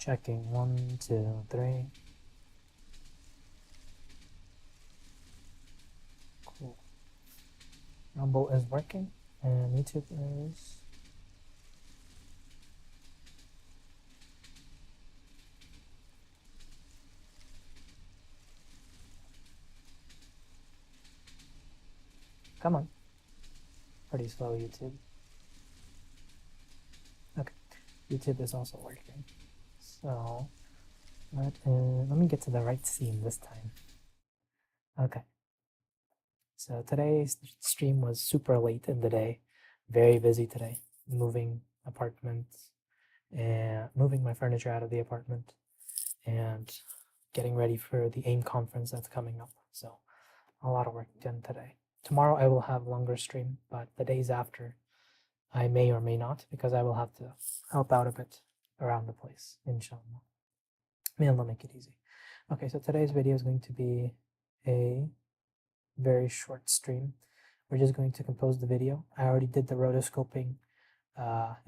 Checking 1, 2, 3. Cool. Rumble is working and YouTube is. Come on. Pretty slow, YouTube. Okay, YouTube is also working. So let me get to the right scene this time. Okay. So today's stream was super late in the day. Very busy today. Moving apartments and moving my furniture out of the apartment and getting ready for the AIM conference that's coming up. So a lot of work done today. Tomorrow I will have longer stream, but the days after I may or may not, because I will have to help out a bit around the place, inshallah. May Allah make it easy. Okay, so today's video is going to be a very short stream. We're just going to compose the video. I already did the rotoscoping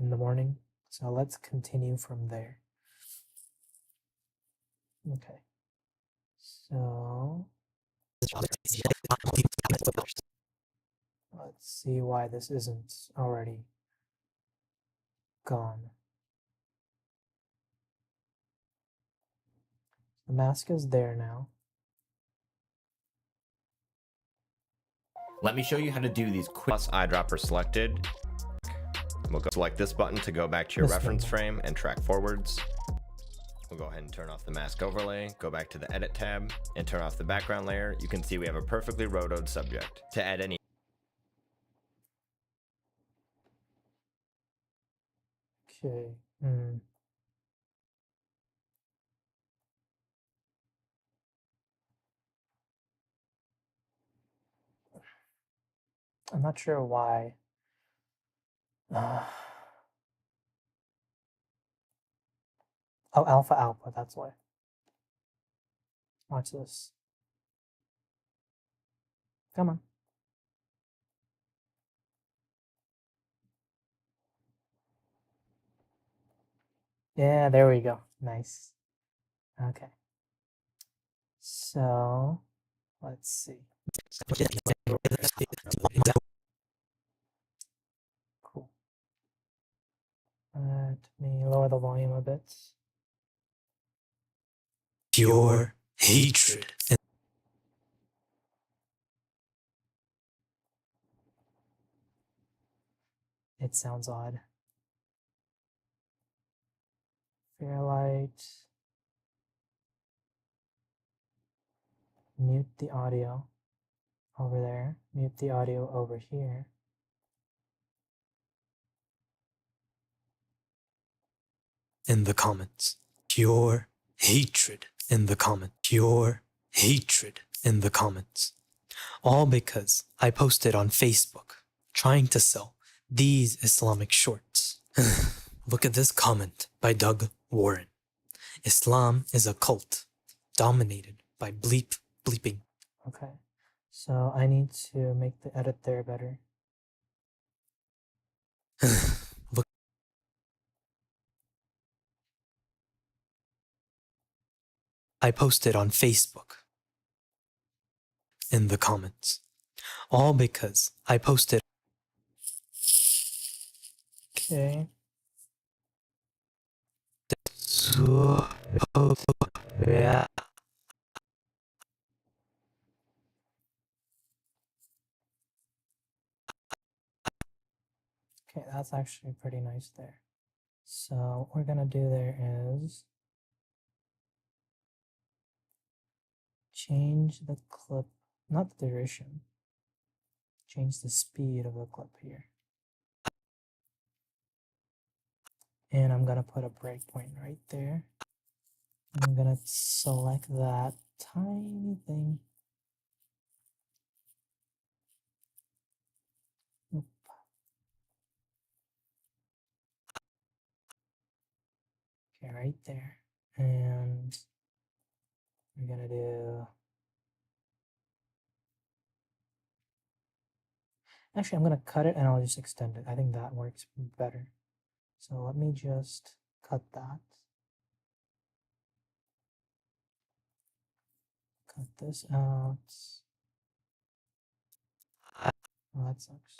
in the morning, so let's continue from there. Okay, so let's see why this isn't already gone. The mask is there now. Let me show you how to do these quick eyedropper selected. We'll go select this button to go back to your reference frame and track forwards. We'll go ahead and turn off the mask overlay, go back to the edit tab and turn off the background layer. You can see we have a perfectly rotoed subject. To add any Okay. I'm not sure why. Oh, alpha output, that's why. Watch this. Come on. Yeah, there we go. Nice. Okay. So, let's see. Cool. Let me lower the volume a bit. Pure hatred. It sounds odd. Fairlight. Mute the audio over there. Mute the audio over here. In the comments. Pure hatred in the comment. Pure hatred in the comments. All because I posted on Facebook trying to sell these Islamic shorts. Look at this comment by Doug Warren. Islam is a cult dominated by bleeping. Okay. So I need to make the edit there better. Look. I posted on Facebook in the comments. All because I posted. Okay. Yeah. Okay, that's actually pretty nice there. So what we're gonna do there is change the clip, not the duration, change the speed of the clip here. And I'm gonna put a breakpoint right there. I'm gonna select that tiny thing. Oop. Okay, right there. And we're gonna do, actually I'm gonna cut it and I'll just extend it. I think that works better. So let me just cut that. Cut this out. Oh, that sucks.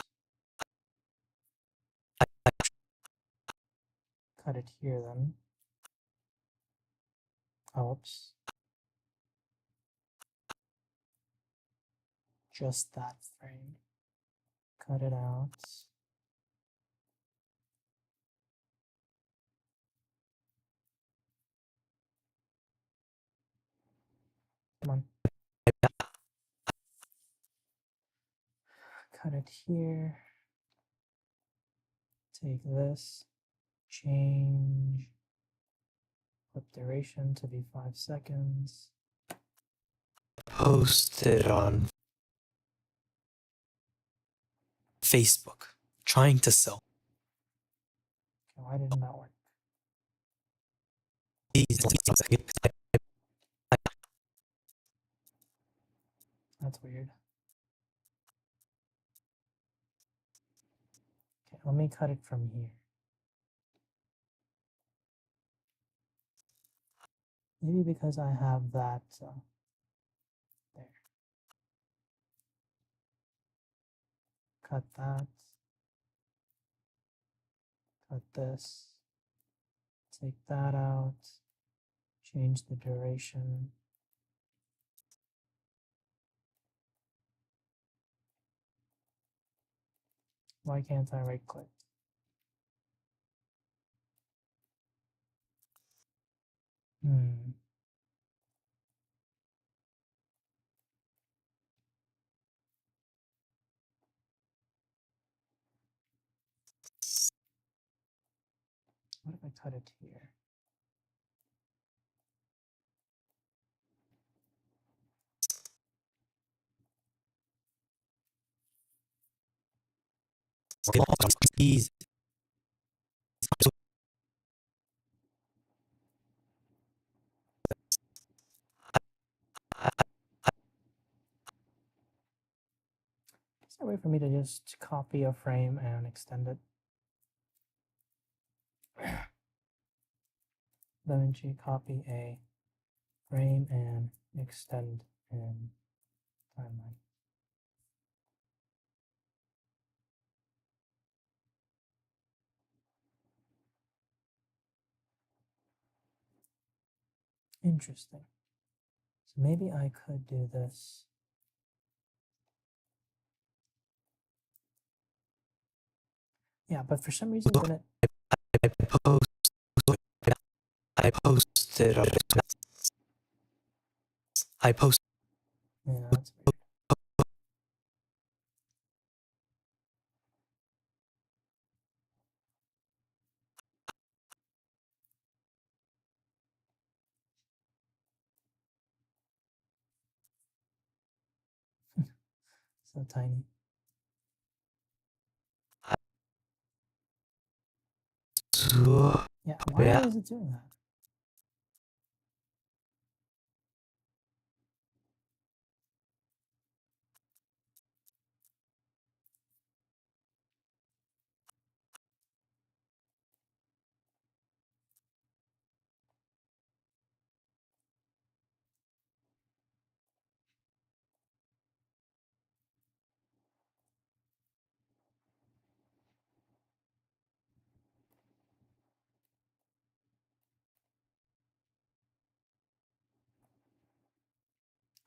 Cut it here then. Oh, oops. Just that frame. Cut it out. Come on. Cut it here. Take this. Change clip duration to be 5 seconds. Posted on Facebook trying to sell Okay, why didn't that work? these. That's weird. Okay, let me cut it from here. Maybe because I have that there. Cut that. Cut this. Take that out. Change the duration. Why can't I right click? Hmm. What if I cut it here? These. Is there a way for me to just copy a frame and extend it? DaVinci copy a frame and extend in timeline. Interesting. So maybe I could do this. Yeah, but for some reason when it I posted on I posted yeah, that's weird. So tiny. Yeah, why is it doing that?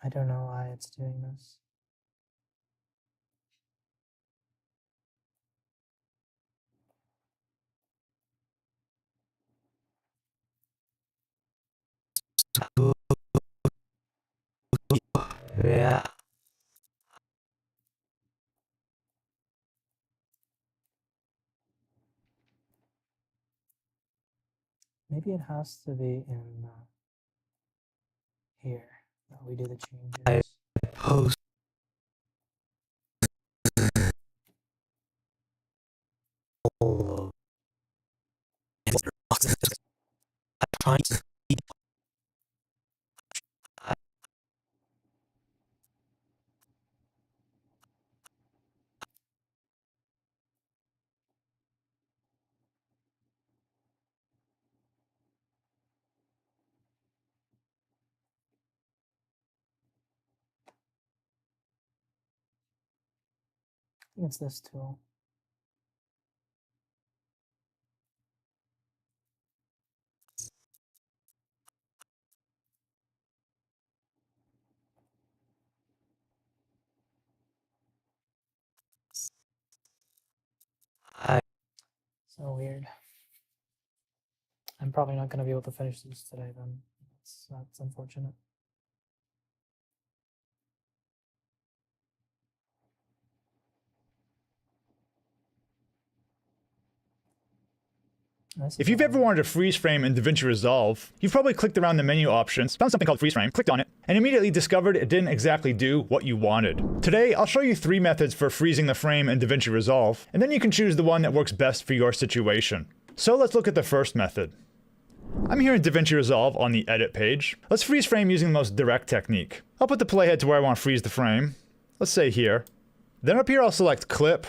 I don't know why it's doing this. yeah. Maybe it has to be in here that we do the I changes. post all of I'm trying to think it's this tool. So weird. I'm probably not going to be able to finish this today then. That's unfortunate. If you've ever wanted to freeze frame in DaVinci Resolve, you've probably clicked around the menu options, found something called freeze frame, clicked on it, and immediately discovered it didn't exactly do what you wanted. Today, I'll show you 3 methods for freezing the frame in DaVinci Resolve, and then you can choose the one that works best for your situation. So let's look at the first method. I'm here in DaVinci Resolve on the edit page. Let's freeze frame using the most direct technique. I'll put the playhead to where I want to freeze the frame. Let's say here. Then up here I'll select clip.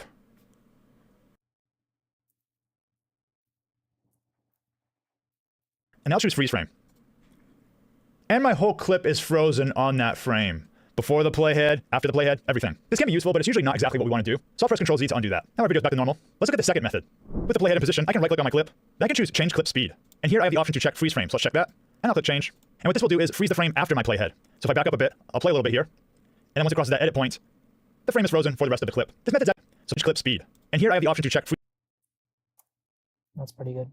And I'll choose freeze frame. And my whole clip is frozen on that frame. Before the playhead, after the playhead, everything. This can be useful, but it's usually not exactly what we want to do. So I'll press Ctrl Z to undo that. Now our video's back to normal. Let's look at the second method. With the playhead in position, I can right click on my clip. Then I can choose change clip speed. And here I have the option to check freeze frame. So let's check that. And I'll click change. And what this will do is freeze the frame after my playhead. So if I back up a bit, I'll play a little bit here. And then once it crosses that edit point, the frame is frozen for the rest of the clip. This method's so change clip speed. And here I have the option to check freeze. That's pretty good.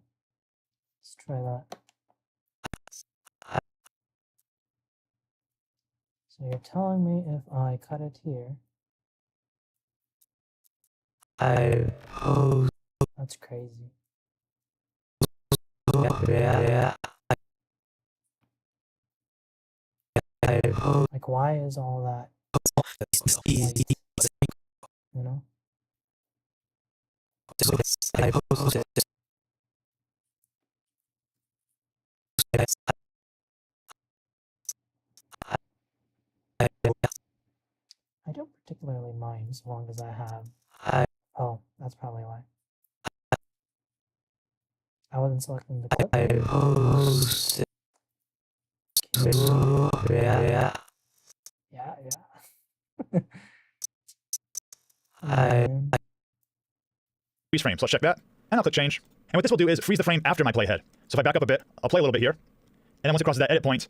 Let's try that. So you're telling me if I cut it here. That's crazy. Like, why is all that white? You know? I don't particularly mind so long as I have. Oh, that's probably why. I wasn't selecting the clip. Yeah. Freeze frame. So let's check that. And I'll click change. And what this will do is freeze the frame after my playhead. So if I back up a bit, I'll play a little bit here. And then once it crosses that edit point,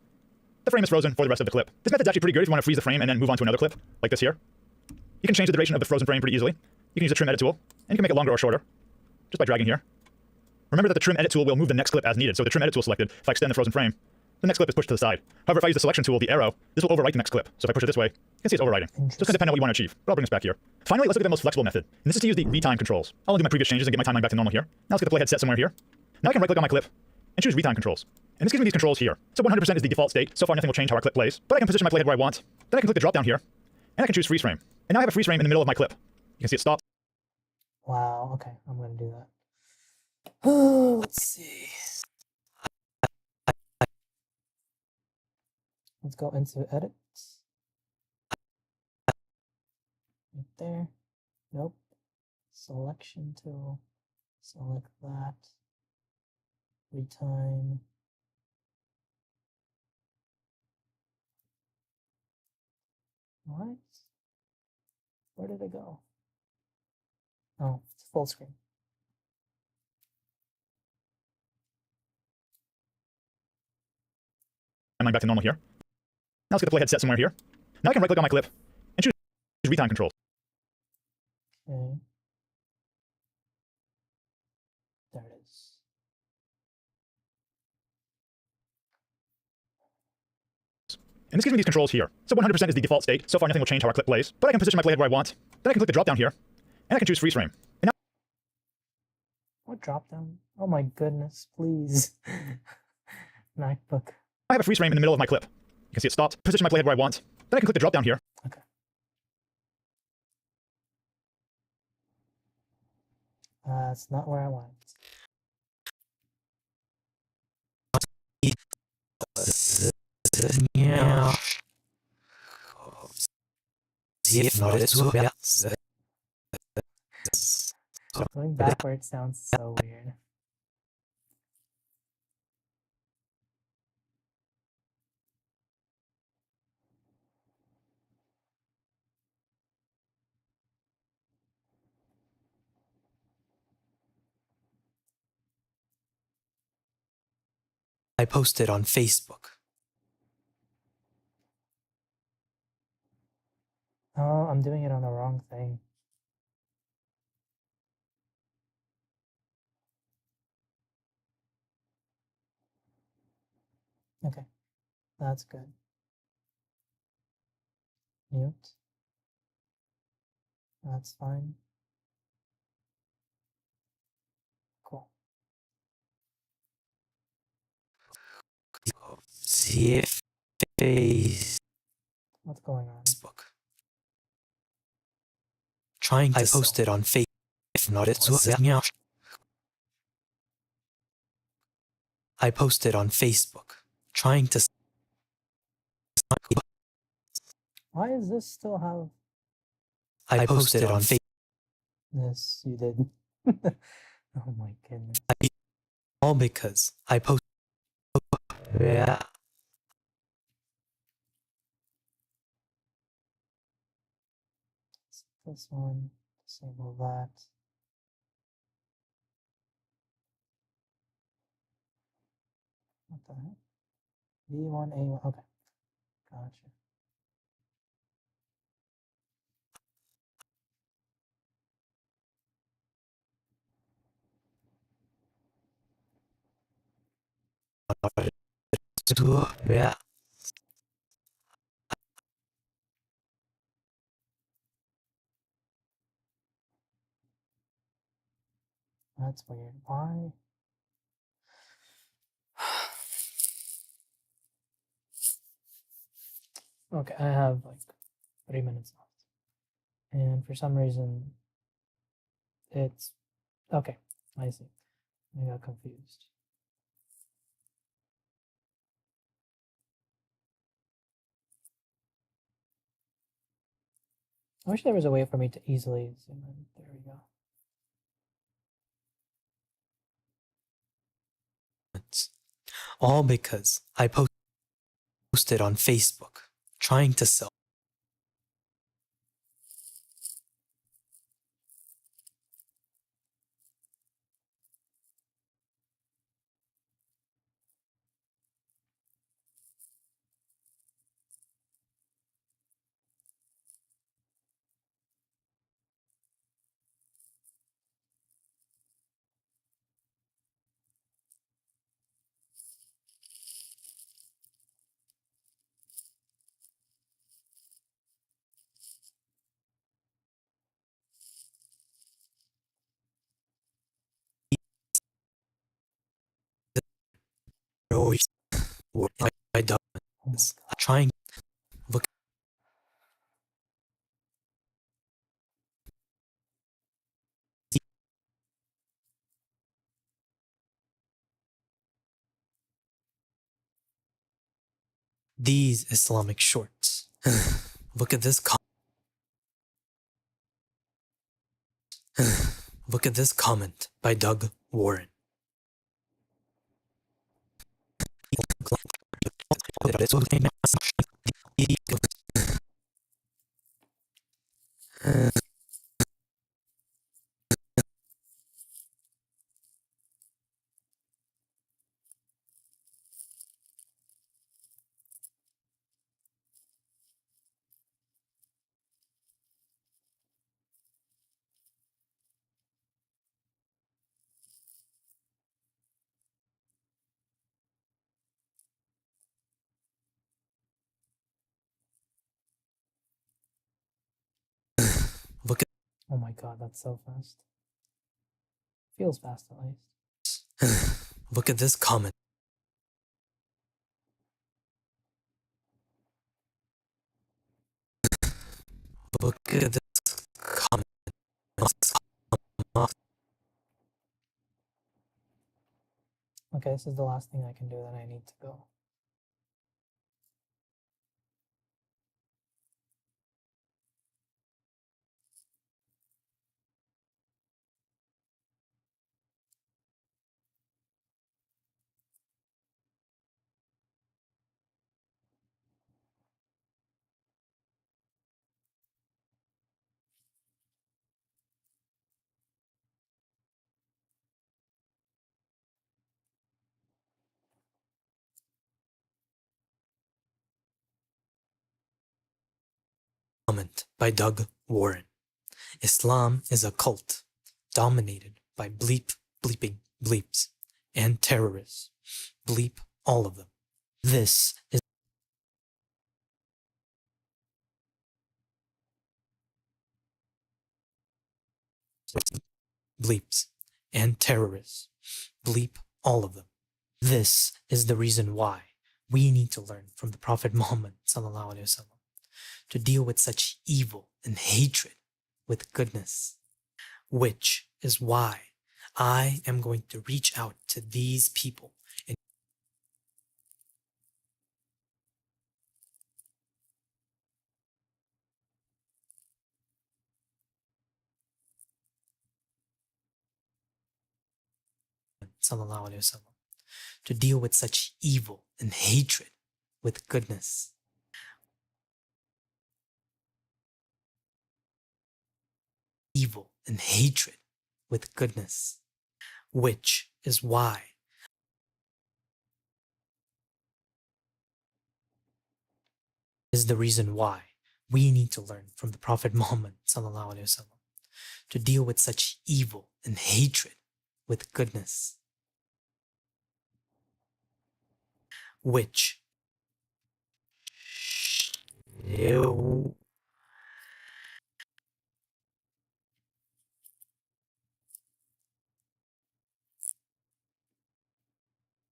the frame is frozen for the rest of the clip. This method's actually pretty good if you want to freeze the frame and then move on to another clip, like this here. You can change the duration of the frozen frame pretty easily. You can use the trim edit tool, and you can make it longer or shorter, just by dragging here. Remember that the trim edit tool will move the next clip as needed, so with the trim edit tool selected, if I extend the frozen frame, the next clip is pushed to the side. However, if I use the selection tool, the arrow, this will overwrite the next clip. So if I push it this way, you can see it's overwriting. So it's going to depend on what you want to achieve, but I'll bring us back here. Finally, let's look at the most flexible method, and this is to use the retime controls. I'll undo my previous changes and get my timeline back to normal here. Now let's get the playhead set somewhere here. Now I can right click on my clip and choose retime controls. And this gives me these controls here. So 100% is the default state. So far nothing will change how our clip plays, but I can position my playhead where I want. Then I can click the drop down here, and I can choose freeze frame. And now I have a freeze frame in the middle of my clip. You can see it stopped. Wow, okay, I'm gonna do that. Oh, let's see. Let's go into edits. Right there. Nope. Selection tool. Select that. Retime. What? Where did it go? Oh, it's full screen. Timeline back to normal here. Now let's get the playhead set somewhere here. Now I can right click on my clip and choose retime controls. Okay. There it is. And this gives me these controls here. So 100% is the default state. So far nothing will change how our clip plays, but I can position my playhead where I want. Then I can click the drop down here, and I can choose freeze frame. And now What drop down? Oh my goodness, please. MacBook. I have a freeze frame in the middle of my clip. You can see it stopped. Position my playhead where I want. Then I can click the drop down here. Okay. That's not where I want it. Going backwards sounds so weird. I posted on Facebook. Oh, I'm doing it on the wrong thing. Okay, that's good. Mute. That's fine. Cool. See Facebook. What's going on? Trying to I posted on Facebook. If not, it's I posted on Facebook. Trying to. Why does this still have I posted on Facebook. this? You did. Oh my goodness. All because I posted. Yeah. This one. Disable that. What the heck? B1A1. Okay. Gotcha. Yeah. That's weird. Why? Okay, I have like 3 minutes left. And for some reason, it's okay. I see. I got confused. I wish there was a way for me to easily zoom in. There we go. All because I posted on Facebook trying to sell. I trying look these Islamic shorts. Look at this look at this comment by Doug Warren. Look at Oh my god, that's so fast. Feels fast at least. look at this comment. Look at this comment. Okay, this is the last thing I can do, then I need to go. Comment by Doug Warren. Islam is a cult dominated by bleeping bleeps and terrorists. Bleep all of them. This is bleeps and terrorists. Bleep all of them. This is the reason why we need to learn from the Prophet Muhammad ﷺ to deal with such evil and hatred with goodness, which is why I am going to reach out to these people and ﷺ to deal with such evil and hatred with goodness. Evil and hatred with goodness, which is why is the reason why we need to learn from the Prophet Muhammad ﷺ to deal with such evil and hatred with goodness, which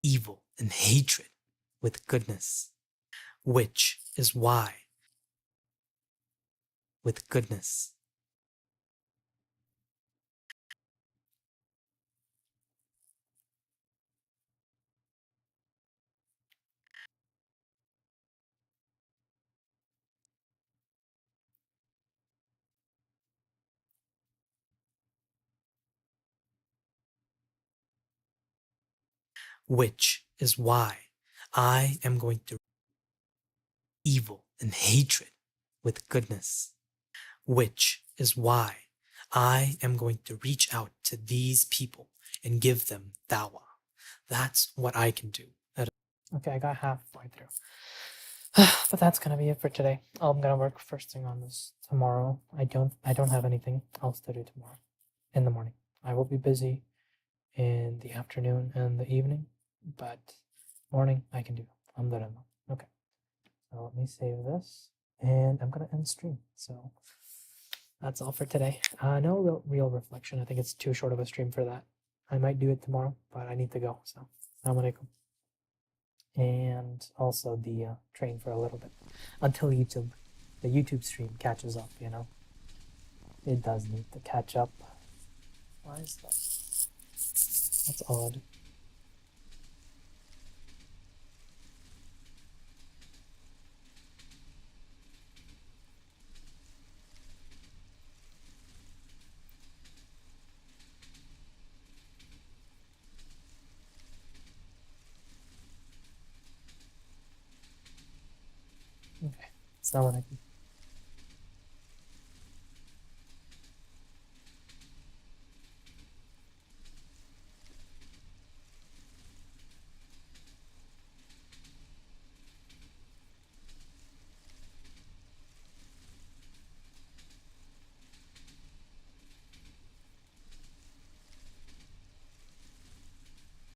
evil and hatred with goodness, which is why with goodness, which is why I am going to evil and hatred with goodness, which is why I am going to reach out to these people and give them dawah. That's what I can do. Okay, I got halfway through. But that's gonna be it for today. I'm gonna work first thing on this tomorrow. I don't have anything else to do tomorrow in the morning. I will be busy in the afternoon and the evening, but morning I can do. I'm done enough. Okay. So let me save this and I'm gonna end stream. So that's all for today. No real reflection. I think it's too short of a stream for that. I might do it tomorrow, but I need to go. So, assalamu alaikum. And also the train for a little bit until the YouTube stream catches up. You know, it does need to catch up. Why is that? That's odd. Okay, assalamu alaikum.